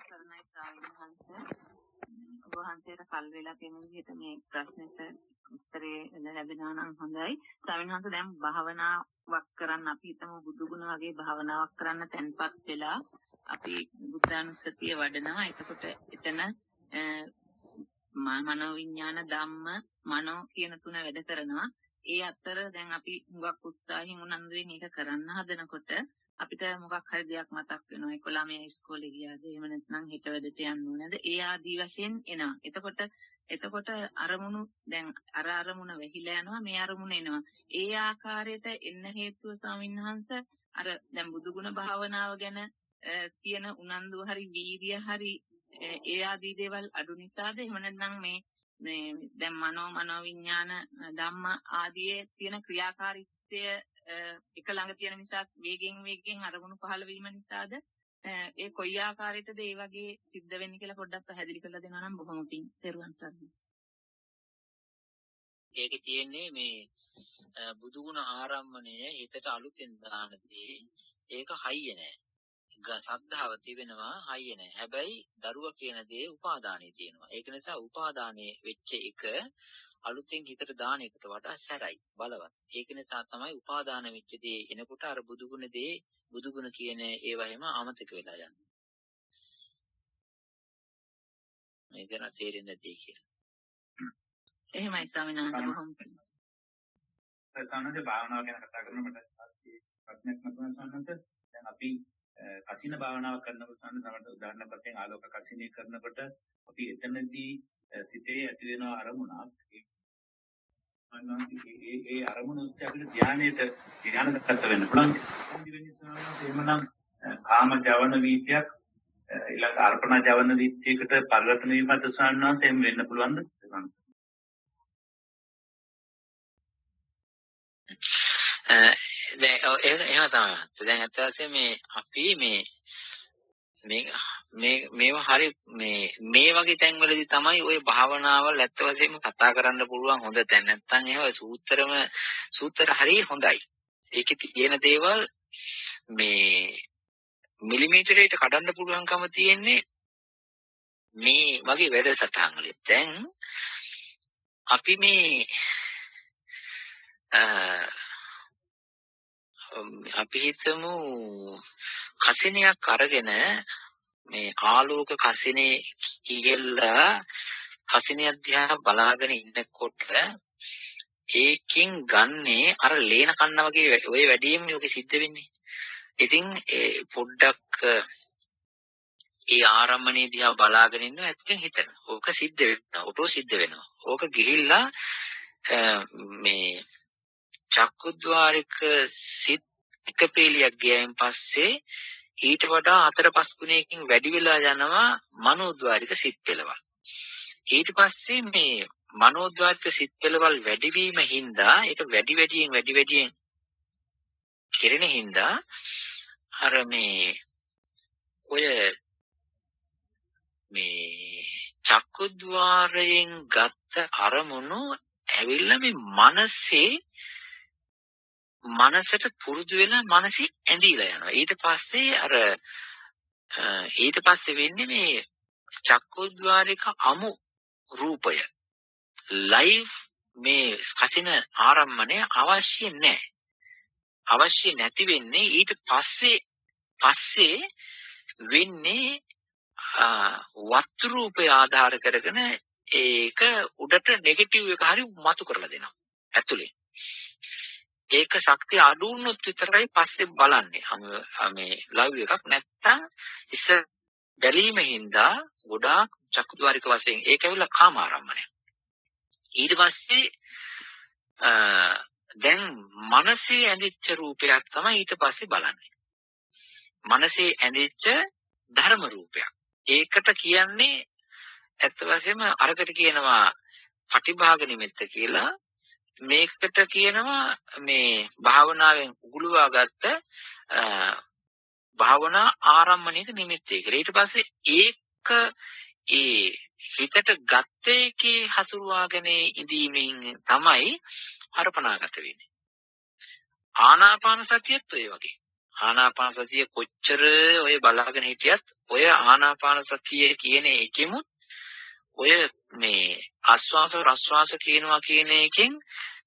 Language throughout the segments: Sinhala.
කරනයි ස්වාමීන් වහන්සේ. ඔබ වහන්සේට කල් වේලා තියෙන විදිහට මේ ප්‍රශ්නෙට උත්තරේ ලැබෙනවා නම් හොඳයි. ස්වාමීන් වහන්සේ දැන් භාවනාවක් කරන්න අපි හිතමු බුදුගුණ වගේ භාවනාවක් කරන්න තැන්පත් වෙලා අපි බුද්ධානුස්සතිය වඩනවා. එතකොට එතන මනෝ විඥාන ධම්ම මනෝ කියන තුන වැඩ කරනවා. ඒ අතර දැන් අපි හුඟක් උත්සාහයෙන් උනන්දුවෙන් ඒක කරන්න හදනකොට අපිට මොකක් හරි දෙයක් මතක් වෙනවා. ඒක ළමයා ඉස්කෝලේ ගියාද? එහෙම නැත්නම් හෙට වැඩට යන්න ඕනද? ඒ ආදී වශයෙන් එනවා. එතකොට අරමුණු දැන් අරමුණ වෙහිලා යනවා, මේ අරමුණ එනවා. ඒ ආකාරයට එන්න හේතුව ස්වාමින්වහන්සේ අර දැන් බුදුගුණ භාවනාව ගැන තියෙන උනන්දුව හරි වීර්ය හරි ඒ ආදී දේවල් අඩු නිසාද? එහෙම නැත්නම් මේ දැන් මනෝ විඥාන ධම්ම ආදී තියෙන ක්‍රියාකාරීත්වය එක ළඟ තියෙන නිසා වේගෙන් අරමුණු පහළ වීම නිසාද ඒ කොයි ආකාරයකද ඒ වගේ සිද්ධ වෙන්නේ කියලා පොඩ්ඩක් පැහැදිලි කරලා දෙනවා නම් බොහොම පිං. තෙරුවන් සරණයි. ඒකේ තියෙන්නේ මේ බුදුගුණ ආරම්මණය හිතට අලුතෙන් දානදී ඒක හයිය නෑ. සද්ධාව තිබෙනවා හයිය නෑ. හැබැයි දරුවා කියන දේ උපාදානයේ තියෙනවා. ඒක නිසා උපාදානයේ වෙච්ච එක අලුතෙන් හිතට දාන එකට වඩා සැරයි බලවත්. ඒක නිසා තමයි උපාදාන වෙච්ච දේ එනකොට අර බුදුගුණ කියන ඒවා හැම අමතක වෙලා යනවා. මේක නා තේරෙන්නේ නැති කියලා. එහෙමයි ස්වාමීන් වහන්සේ බොහොම පිං. සාමාන්‍ය භාවනාව ගැන කතා කරනකොට ප්‍රශ්නයක් මතුවෙනවා. දැන් අපි කසින භාවනාව කරනකොට තමයි උදාහරණ වශයෙන් ආලෝක කසිනේ කරනකොට අපි එතනදී සිතේ ඇති වෙන අරමුණක් ඒ අරමුණ ඔස්සේ අපිට ධානයකට වෙන්න පුළුවන්. එහෙමනම් කාම ජවන වීතියක් ඊළඟ අර්පණ ජවන වීතියකට පරිවර්තන වීමත් උසන්වන්ස එහෙම වෙන්න පුළුවන්ද? දැන් එහෙම තමයි. දැන් අත් වශයෙන් මේ අපි මේවා හරි මේ වගේ තැන්වලදී තමයි ওই භාවනාවල් ඇත්ත වශයෙන්ම කතා කරන්න පුළුවන් හොඳ තැන. නැත්තම් එහෙම සූත්‍ර හරි හොඳයි. ඒකේ තියෙන දේවල් මේ මිලිමීටරයකට කඩන්න පුළුවන්කම තියෙන්නේ මේ වගේ වැඩසටහන් වලින්. දැන් අපි අපි හිතමු කසිනියක් අරගෙන මේ ආලෝක කසිනේ කියලා කසිනිය දිහා බලාගෙන ඉන්නකොට ඒකෙන් ගන්නේ අර ලේන කන්න වගේ ඔය වැඩිම ඔක සිද්ධ වෙන්නේ. ඉතින් පොඩ්ඩක් ඒ ආරම්මණය දිහා බලාගෙන ඉන්න ඇත්තෙන් හිතන. ඕක සිද්ධ වෙනවා. ඔටෝ සිද්ධ වෙනවා. ඕක ගිහිල්ලා මේ චක්කුද්්වාරික සිත් එක පීලියක් ගියයින් පස්සේ ඊට වඩා 4-5 ගුණයකින් වැඩි වෙලා යනවා මනෝද්වාරික සිත් පෙළවල්. ඊට පස්සේ මේ මනෝද්වාරික සිත් පෙළවල් වැඩිවීම හින්දා ඒක වැඩි වැඩියෙන් කෙරෙන හින්දා අර ඔය චක්කුද්්වාරයෙන් ගත්ත අරමුණු ඇවිල්ලා මේ මනසට පුරුදු වෙලා මනසි ඇඳීලා යනවා. ඊට පස්සේ වෙන්නේ මේ චක්කුද්්වාරික අමු රූපය ලයිව් මේ කසින ආරම්මණය අවශ්‍ය නැහැ. අවශ්‍ය නැති වෙන්නේ ඊට පස්සේ වෙන්නේ වස්තු රූපය ආධාර කරගෙන ඒක උඩට නෙගටිව් එක හරි මතු කරලා දෙනවා ඇතුලේ. ඒක ශක්තිය අඩු වුණොත් විතරයි පස්සේ බලන්නේ. මේ ලව් එකක් නැත්තම් බැලීම හින්දා ගොඩාක් චක්කුද්්වාරික වශයෙන් ඒක ඇවිල්ලා කාම ආරම්මණය. ඊට පස්සේ දැන් මනසේ ඇඳිච්ච රූපයක් තමයි ඊට පස්සේ බලන්නේ. මනසේ ඇඳිච්ච ධර්ම රූපයක්. ඒකට කියන්නේ ඇත්ත වශයෙන්ම අරකට කියනවා පටිභාග නිමිත්ත කියලා. මේකට කියනවා මේ භාවනාවෙන් උගුලවා ගත්ත භාවනා ආරම්මණයක නිමිත්තේ කියලා. ඊට පස්සේ ඒක හිතට ගත්ත එකේ හසුරුවාගෙන ඉඳීමෙන් තමයි අර්පණාගත වෙන්නේ. ආනාපාන සතියත් ඔය වගේ. ආනාපාන සතිය කොච්චර ඔය බලාගෙන හිටියත් ඔය ආනාපාන සතිය කියන එකෙමුත් ඔය මේ ආස්වාස ප්‍රස්වාස කියනවා කියන එකෙන්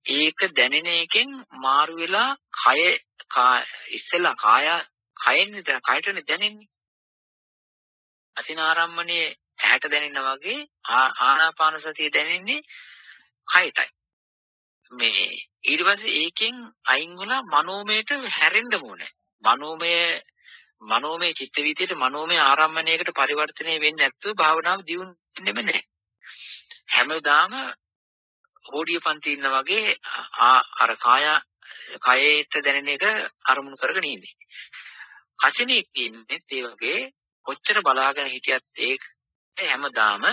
ඒක දැනෙන එකෙන් මාරු වෙලා කය ඉස්සෙල්ලා කයෙන් කයටනේ දැනෙන්නේ. අසිනාරම්මනේ ඇහැට දැනෙනා වගේ ආනාපාන සතිය දැනෙන්නේ කයටයි. මේ ඊට පස්සේ ඒකෙන් අයින් වෙලා මනෝමයට හැරෙන්න ඕනේ. මනෝමය චිත්ත වීතියට මනෝමය ආරම්මණයකට පරිවර්තනය වෙන්නේ නැත්නම් භාවනාව දියුණුවෙන්නේ නැහැ. හැමදාම හෝඩිය පන්ති ඉන්න වගේ අර කයේට දැනෙන එක අරමුණු කරගෙන ඉන්නේ. කසිනේ ඉන්නේ ඒ වගේ කොච්චර බලාගෙන හිටියත් ඒක හැමදාම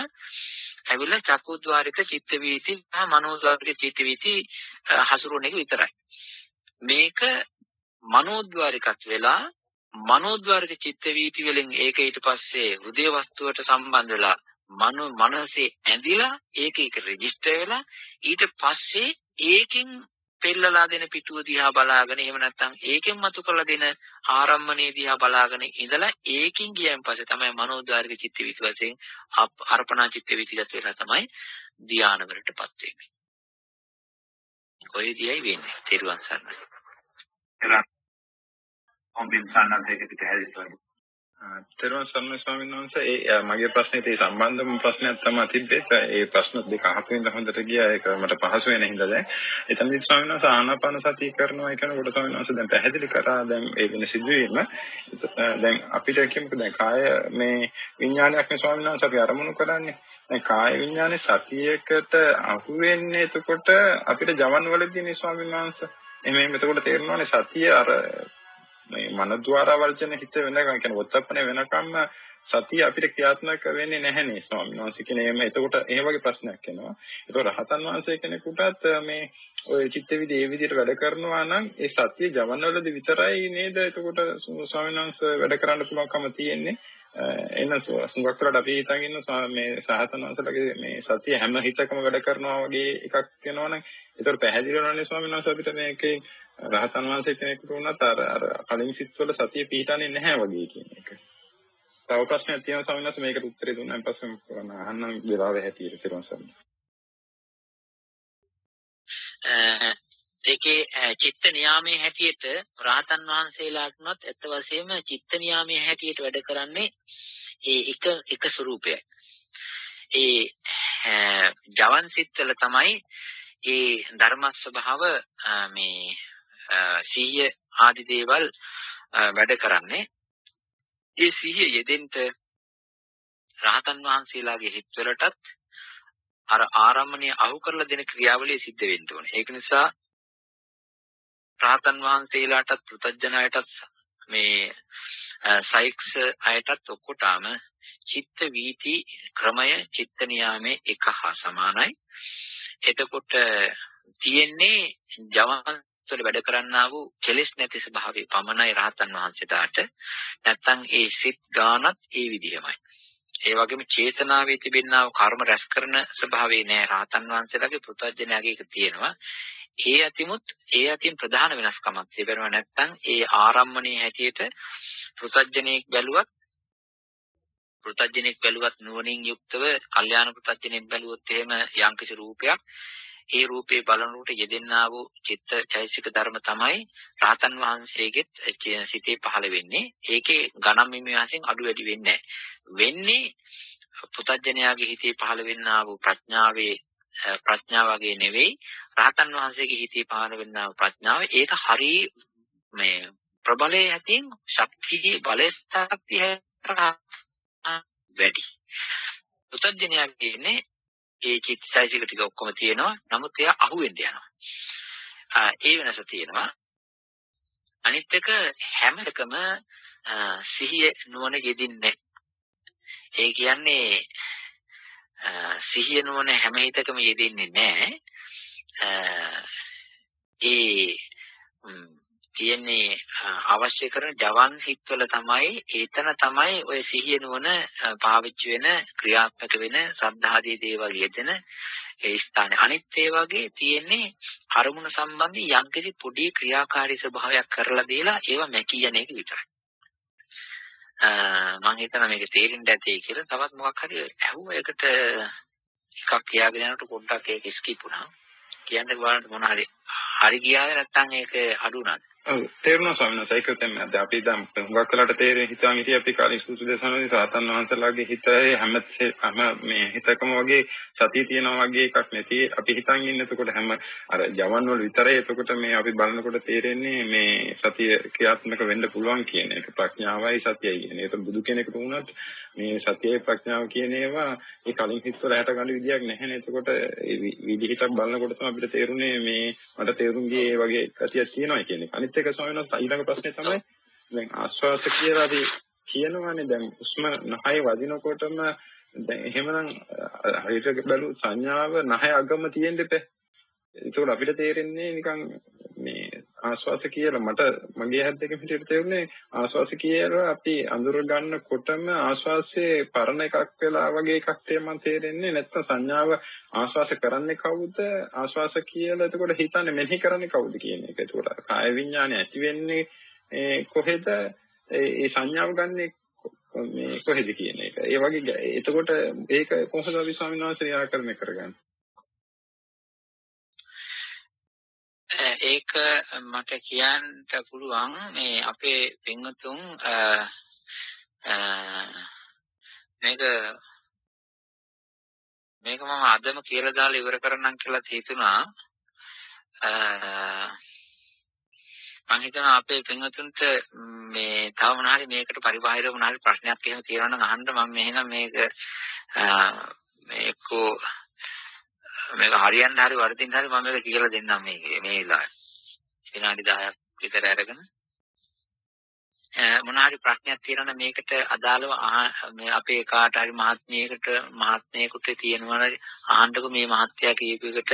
ඇවිල්ලා චක්කුද්්වාරික චිත්ත වීති සහ මනෝද්වාරික චිත්ත වීති හසුරුවන එක විතරයි. මේක මනෝද්වාරිකත් වෙලා මනෝද්වාරික චිත්ත වීති වලින් ඒක ඊට පස්සේ හෘදේ වස්තුවට සම්බන්ධ වෙලා මනසේ ඇඳිලා ඒක රෙජිස්ටර් වෙලා ඊට පස්සේ ඒකෙන් පෙන්නලා දෙන පිටුව දිහා බලාගෙන එහෙම නැත්නම් ඒකෙන් මතු කරලා දෙන ආරම්මණය දිහා බලාගෙන ඉඳලා ඒකින් ගියන් පස්සේ තමයි මනෝද්වාරික චිත්ත වීති වශයෙන් අර්පණා චිත්ත වීතිගත වෙලා තමයි ධානය වලටපත් වෙන්නේ. ඔය දියයි වෙන්නේ. තෙරුවන් සරණයි. තෙරුවන් සරණයි ස්වාමීන් වහන්සේ. මගේ ප්‍රශ්නේ ඒ සම්බන්ධම ප්‍රශ්නයක් තමයි තිබ්බේ. ඒ ප්‍රශ්න දෙක අහපෙන්න හොඳට ගියා. ඒක මට පහසු වෙන හින්දා දැන්. එතනදි ස්වාමීන් වහන්සේ ආනාපාන සතිය කරනවා කියනකොට ස්වාමීන් වහන්සේ දැන් පැහැදිලි කරා දැන් ඒ වෙන සිදුවීම. දැන් අපිට කියමුකෝ දැන් කාය මේ විඥානයක් නේ ස්වාමීන් වහන්සේ අපි අරමුණු කරන්නේ. දැන් කාය විඥානේ සතියකට අහු වෙන්නේ එතකොට අපිට ජවන් වලදී නේ ස්වාමීන් වහන්සේ. එහෙම එතකොට තේරෙනවානේ සතිය අර මේ මනද්වාර වර්ජන හිත වෙනකම් කියන වත්තප්පනේ වෙනකම්ම සතිය අපිට ක්‍රියාත්මක වෙන්නේ නැහැ නේ ස්වාමීන් වහන්සේ කියන එහෙම එතකොට ඒ වගේ ප්‍රශ්නයක් එනවා. ඒතකොට රහතන් වහන්සේ කෙනෙකුටත් මේ ඔය චිත්ත විදි ඒ විදිහට වැඩ කරනවා නම් ඒ සතිය ජවනවලදී විතරයි නේද එතකොට ස්වාමීන් වහන්සේ වැඩ කරන්න පුළුවන්කම තියෙන්නේ. එන්න සුඟක් කරලා අපි හිතන් ඉන්න මේ සහතන් වහන්සේලාගේ මේ සතිය හැම හිතකම වැඩ කරනවා වගේ එකක් වෙනවනම් ඒතකොට පැහැදිලි වෙනවනේ ස්වාමීන් වහන්සේ අපිට මේකේ රහතන් වහන්සේ කෙනෙකුට වුණත් අර කලින් සිත්වල සතිය පිහිටන්නේ නැහැ වගේ කියන එක. තව ප්‍රශ්නයක් තියෙනවා ස්වාමීන් වහන්සේ මේකට උත්තරේ දුන්නාන් පස්සේ මම අහන්නම් වෙලාවෙ හැටියට තේරුම් ගන්න. ඒකේ චිත්ත නියාමයේ හැටියට රහතන් වහන්සේලාටනොත් ඇත්ත වශයෙන්ම චිත්ත නියාමයේ හැටියට වැඩ කරන්නේ ඒ එක ස්වરૂපයයි. ඒ ජවන් සිත්වල තමයි ඒ ධර්ම ස්වභාව මේ සීය ආදි දේවල් වැඩ කරන්නේ. ඒ සීය යෙදෙන්න රහතන් වහන්සේලාගේ හිත්වලටත් අර ආරම්මණය අහු කරලා දෙන ක්‍රියාවලිය සිද්ධ වෙන්න ඕනේ. ඒක නිසා රහතන් වහන්සේලාටත් පුතඥයටත් මේ සයික්ස් අයටත් ඔක්කොටම චිත්ත වීති ක්‍රමය චිත්ත නියාමයේ එක හා සමානයි. එතකොට තියෙන්නේ ජවන් තුළ වැඩ කරන්නා වූ කෙලෙස් නැති ස්වභාවය පමණයි රහතන් වහන්සේලාට. නැත්තම් ඒ සිත් ගානත් ඒ විදිහමයි. ඒ වගේම චේතනාවේ තිබෙනා වූ කර්ම රැස් කරන ස්වභාවය නෑ රහතන් වහන්සේලාගේ පුතඥයාගේ එක තියෙනවා. ඒ අතින් ප්‍රධාන වෙනස්කමක් තිබෙනවා. නැත්තම් ඒ ආරම්මණයේ හැටියට පුතඥයෙක් බැලුවත් නුවණින් යුක්තව කල්යාණ පුතඥයෙක් බැලුවොත් එහෙම යම්කිසි රූපයක් ඒ රූපේ බලනකොට යෙදෙන්නා වූ චිත්ත චෛසික ධර්ම තමයි රහතන් වහන්සේගෙත් සිතේ පහළ වෙන්නේ. ඒකේ ගණන් මිමිවාසින් අඩු වැඩි වෙන්නේ නැහැ. වෙන්නේ පුතඥයාගේ හිතේ පහළ වෙන්නා වූ ප්‍රඥාව වගේ නෙවෙයි රහතන් වහන්සේගේ හිතේ පහළ වෙන්නා වූ ප්‍රඥාව. ඒක හරි මේ ප්‍රබලයේ ඇතින් ශක්තිය බලස්ථාක්තිය වැඩි. පුතඥයාගේ ඉන්නේ ඒ චිත්තයිසික ටික ඔක්කොම තියෙනවා. නමුත් එයා අහුවෙන්න යනවා. ඒ වෙනස තියෙනවා. අනිත් එක හැම එකම සිහිය නුවණ යෙදින්නේ. ඒ කියන්නේ සිහිය නුවණ හැම හිතකම යෙදෙන්නේ නැහැ. තියෙන්නේ අවශ්‍ය කරන ජවන් හිත්වල තමයි ඒතන තමයි ඔය සිහිය නුවණ පාවිච්චි වෙන ක්‍රියාත්මක වෙන සද්ධාදී දේවල් යෙදෙන ඒ ස්ථානේ. අනිත් ඒ වගේ තියෙන්නේ අරමුණ සම්බන්ධී යම්කිසි පොඩි ක්‍රියාකාරී ස්වභාවයක් කරලා දීලා ඒවා මැකී යන එක විතරයි. මම හිතනවා මේක තේරෙන්න ඇති කියලා. තවත් මොකක් හරි ඇහුව එකට එකක් කියාගෙන යනකොට පොඩ්ඩක් ඒක ස්කිප් වුණා. කියන්නේ බලන්න මොන හරි ගියාද නැත්නම් ඒක අඩු වුණාද? ඔව් තේරුණා ස්වාමීන් වහන්සේ. ඒක තමයි අපි දැන් හුඟක් වෙලාට තේරෙන්නේ හිතාන් හිටියේ අපි කාලේ සූසු දේශනාවේදී සාතන් වහන්සේලාගේ හිතේ හැම මේ හිතකම වගේ සතිය තියෙනවා වගේ එකක් නැති අපි හිතන් ඉන්නේ. එතකොට හැම අර ජවන් වල විතරයි එතකොට මේ අපි බලනකොට තේරෙන්නේ මේ සතිය ක්‍රියාත්මක වෙන්න පුළුවන් කියන එක. ප්‍රඥාවයි සතියයි කියන එක. බුදු කෙනෙකුට වුණත් මේ සතියයි ප්‍රඥාව කියන ඒවා ඒ කලින් හිතවල හැට ගන්න විදියක් නැහැ නේ. එතකොට ඒ විදිහට බලනකොට තමයි අපිට තේරුනේ මේ මට තේරුම් ගියේ මේ වගේ කතියක් තියෙනවා කියන එක. අනිත් එක ස්වාමීන් වහන්සේ ඊළඟ ප්‍රශ්නේ තමයි දැන් ආශ්වාස කියලා අපි කියනවානේ දැන් උස්ම නහය වදිනකොටම දැන් එහෙමනම් හරියට බලු සංඥාව නහය අගම තියෙන්න දෙපේ. ඒකෝල අපිට තේරෙන්නේ නිකන් මේ ආශ්වාස කියලා මට මගේ හැත් දෙකෙන් හිතේට තේරුනේ ආශ්වාස කියලා අපි අඳුර ගන්නකොටම ආශ්වාසයේ පරණ එකක් වෙලා වගේ එකක් තේමන් තේරෙන්නේ නැත්නම් සංඥාව ආශ්වාස කරන්නේ කවුද ආශ්වාස කියලා එතකොට හිතන්නේ මෙනෙහි කරන්නේ කවුද කියන එක. ඒකෝල කාය විඥානය ඇති වෙන්නේ කොහෙද ඒ සංඥාව ගන්නෙ මේ කොහෙද කියන එක. ඒ වගේ එතකොට ඒක කොහොමද අපි ස්වාමීන් වහන්සේ निराකරණය කරගන්නේ? ඒක මට කියන්න පුළුවන් මේ අපේ පින්වතුන් මේක මම අදම කියලා දාලා ඉවර කරන්නම් කියලා හිතුණා. මම හිතනවා අපේ පින්වතුන්ට මේ තව මොනවාරි මේකට පරිබාහිර මොනවාරි ප්‍රශ්නයක් එහෙම තියෙනවා නම් අහන්න. මම එහෙනම් මේක හරියන්න හරි වරදින්න හරි මම මේක කියලා දෙන්නම් මේ වෙලාවේ. විනාඩි 10ක් විතර අරගෙන මොනවාරි ප්‍රශ්නයක් තියෙනවා නම් මේකට අදාළව මේ අපේ කාට හරි මහත්මියකට තියෙනවා අහන්නකො මේ මහත්යා කියපු එකට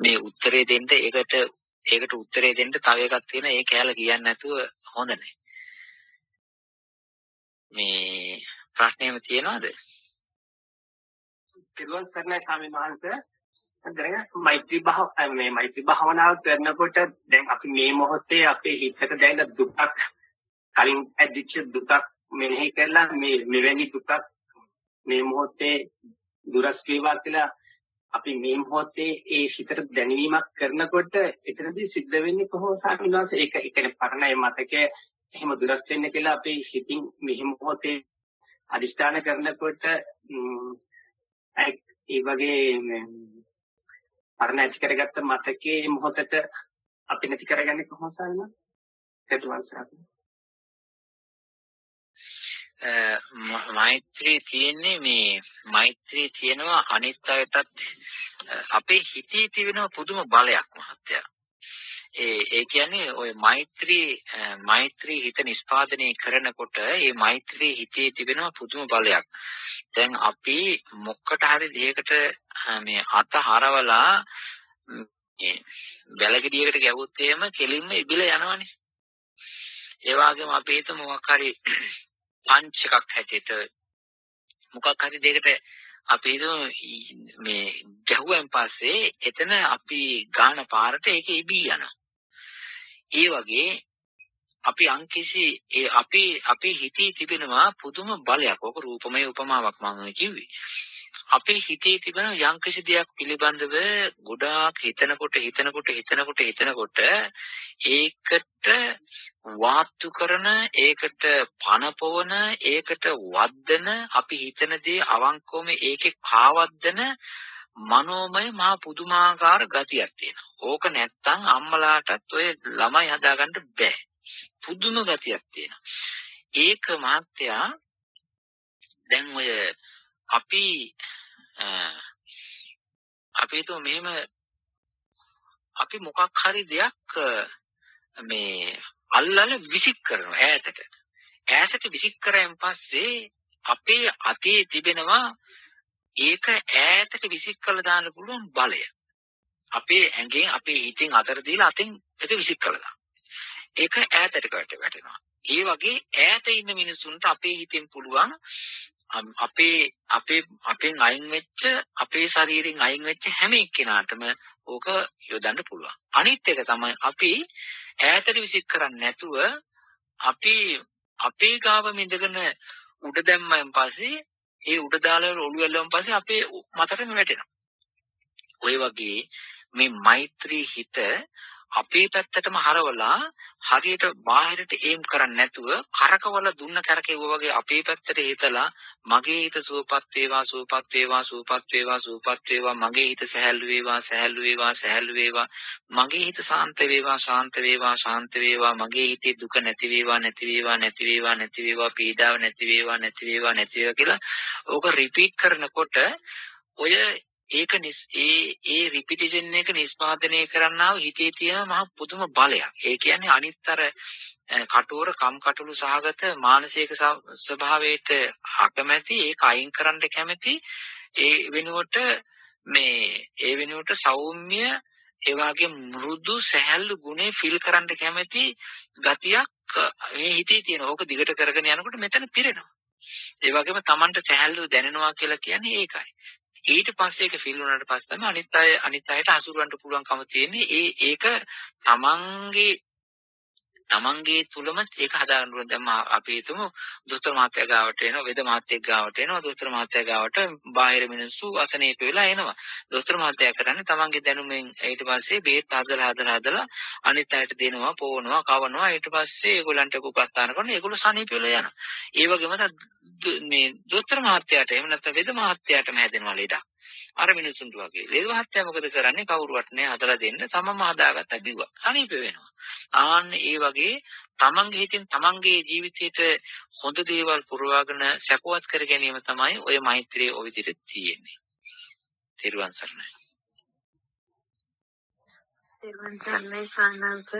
මේ උත්තරේ දෙන්න ඒකට උත්තරේ දෙන්න තව එකක් තියෙන ඒ කැලේ කියන්නේ නැතුව හොඳ නැහැ. මේ ප්‍රශ්නේම තියෙනවද? පිළිවන් කරන ස්වාමීන් වහන්සේ දැන් මෛත්‍රී භාවනාව කරනකොට දැන් අපි මේ මොහොතේ අපේ හිතට දැනෙන දුකක් කලින් ඇදිච්ච දුකක් මෙනෙහි කරලා මේ මෙවැනි දුකක් මේ මොහොතේ දුරස් වේවා කියලා අපි මේ මොහොතේ ඒ හිතට දැනීමක් කරනකොට එතනදී සිද්ධ වෙන්නේ කොහොමද ස්වාමීන් වහන්සේ? ඒක කියන්නේ පරණයි මතකයේ එහෙම දුරස් වෙන්න කියලා අපේ හිතින් මේ මොහොතේ අදිෂ්ඨාන කරනකොට ඒ වගේ පරණ ඇති කරගත්ත මතකයේ මොහොතට අපි නැති කරගන්නේ කොහොමද සාරණ? මෛත්‍රී තියෙනවා අනිත් අයටත් අපේ හිතේ තිබෙන පුදුම බලයක් මහත්තයා. ඒ කියන්නේ ඔය මෛත්‍රී හිත නිස්පාදනය කරනකොට ඒ මෛත්‍රී හිතේ තිබෙන පුදුම බලයක්. දැන් අපි මොකට හරි දෙයකට මේ අත හරවලා මේ බැලගිඩියකට ගැවුවොත් එහෙම කෙලින්ම ඉබිල යනවනේ. ඒ වගේම අපි හිතමු මොකක් හරි පංච් එකක් හැටියට මොකක් හරි දෙයකට අපි මේ ගැහුවෙන් පස්සේ එතන අපි ගාන පාරට ඒක ඉබී යනවා. ඒ වගේ අපි අපේ හිතේ තිබෙනවා පුදුම බලයක්. ඕක රූපමය උපමාවක් මම කිව්වේ. අපේ හිතේ තිබෙන යම්කිසි දෙයක් පිළිබඳව ගොඩාක් හිතනකොට ඒකට වාත්තු කරන, ඒකට පනපවන, ඒකට වද්දන, අපි හිතන දේ අවංකවම ඒකේ කාවද්දන මනෝමය මහා පුදුමාකාර ගතියක් තියෙනවා. ඕක නැත්තම් අම්මලාටත් ඔය ළමයි හදාගන්න බෑ. පුදුම ගතියක් තියෙනවා. ඒක මහත්තයා දැන් ඔය අපි හිතුව මෙහෙම අපි මොකක් හරි දෙයක් මේ අල්ලලා විසික් කරනවා ඈතට විසික් කරායින් පස්සේ අපේ අතේ තිබෙනවා ඒක ඈතට විසික් කරලා දාන්න පුළුවන් බලය. අපේ ඇඟෙන් අපේ හිතෙන් අතර දීලා අතෙන් ඒක විසික් කරලා දානවා. ඒක ඈතට වැටෙනවා. ඒ වගේ ඈත ඉන්න මිනිසුන්ට අපේ හිතෙන් පුළුවන් අපෙන් අයින් වෙච්ච අපේ ශරීරයෙන් අයින් වෙච්ච හැම එක්කෙනාටම ඕක යොදන්න පුළුවන්. අනිත් එක තමයි අපි ඈතට විසික් කරන්නේ නැතුව අපි අපේ ගාව මිදගෙන උඩ දැම්මයන් පස්සේ ඒ උඩ දාලා ඔළුව ඇල්ලුවන් පස්සේ අපේ මතටම වැටෙනවා. ඔය වගේ මේ මෛත්‍රී හිත අපේ පැත්තටම හරවලා හරියට බාහිරට ඒම් කරන්නේ නැතුව කරකවල දුන්න කරකෙවුවා වගේ අපේ පැත්තට හිතලා මගේ හිත සුවපත් වේවා සුවපත් වේවා සුවපත් වේවා සුවපත් වේවා මගේ හිත සැහැල්ලු වේවා සැහැල්ලු වේවා සැහැල්ලු වේවා මගේ හිත ශාන්ත වේවා ශාන්ත වේවා ශාන්ත වේවා මගේ හිතේ දුක නැති වේවා නැති වේවා නැති වේවා නැති වේවා පීඩාව නැති වේවා නැති වේවා නැති වේවා කියලා ඕක රිපීට් කරනකොට ඔය ඒක ඒ රිපිටිෂන් එක නිෂ්පාදනය කරන්නා වූ හිතේ තියෙන මහ පුදුම බලයක්. ඒ කියන්නේ අනිත්තර කටෝර කම්කටොළු සහගත මානසික ස්වභාවයට අකමැති ඒක අයින් කරන්න කැමැති ඒ වෙනුවට සෞම්‍ය ඒ වගේ මෘදු සැහැල්ලු ගුණේ ෆීල් කරන්න කැමැති ගතියක් මේ හිතේ තියෙන. ඕක දිගට කරගෙන යනකොට මෙතන පිරෙනවා. ඒ වගේම Tamanට සැහැල්ලු දැනෙනවා කියලා කියන්නේ ඒකයි. ඊට පස්සේ ඒක ෆිල් වුණාට පස්සේ තමයි අනිත් අයට හසුරවන්න පුළුවන්කම තියෙන්නේ. ඒක තමන්ගේ තුලම ඒක හදාගන්න ඕන. දැන් අපි හිතමු දොස්තර මහත්තයා ගාවට එනවා, වේද මහත්තයෙක් ගාවට එනවා, දොස්තර මහත්තයා ගාවට බාහිර මිනිස්සු අසනීප වෙලා එනවා. දොස්තර මහත්තයා කරන්නේ තමන්ගේ දැනුමෙන් ඊට පස්සේ බේත් හදලා අනිත් අයට දෙනවා, පොවනවා, කවනවා. ඊට පස්සේ ඒගොල්ලන්ට උපස්ථාන කරනවා. ඒගොල්ලෝ සනීප වෙලා යනවා. ඒ වගේම මේ දොස්තර මහත්තයාට එහෙම නැත්නම් වේද මහත්තයාටම හැදෙනවා ලෙඩක්. අර මිනිසුන්ට වගේ. වේද මහත්තයා මොකද කරන්නේ? කවුරුවත් නෑ හදලා දෙන්න. තමම හදාගත්ත බිව්වා. සනීප වෙනවා. ආන්න ඒ වගේ තමන්ගේ හිතින් තමන්ගේ ජීවිතේට හොඳ දේවල් පුරවාගෙන සැපවත් කර ගැනීම තමයි ඔය මෛත්‍රිය ඔය විදිහට තියෙන්නේ. තෙරුවන් සරණයි. තෙරුවන් සරණයි සානන්ත.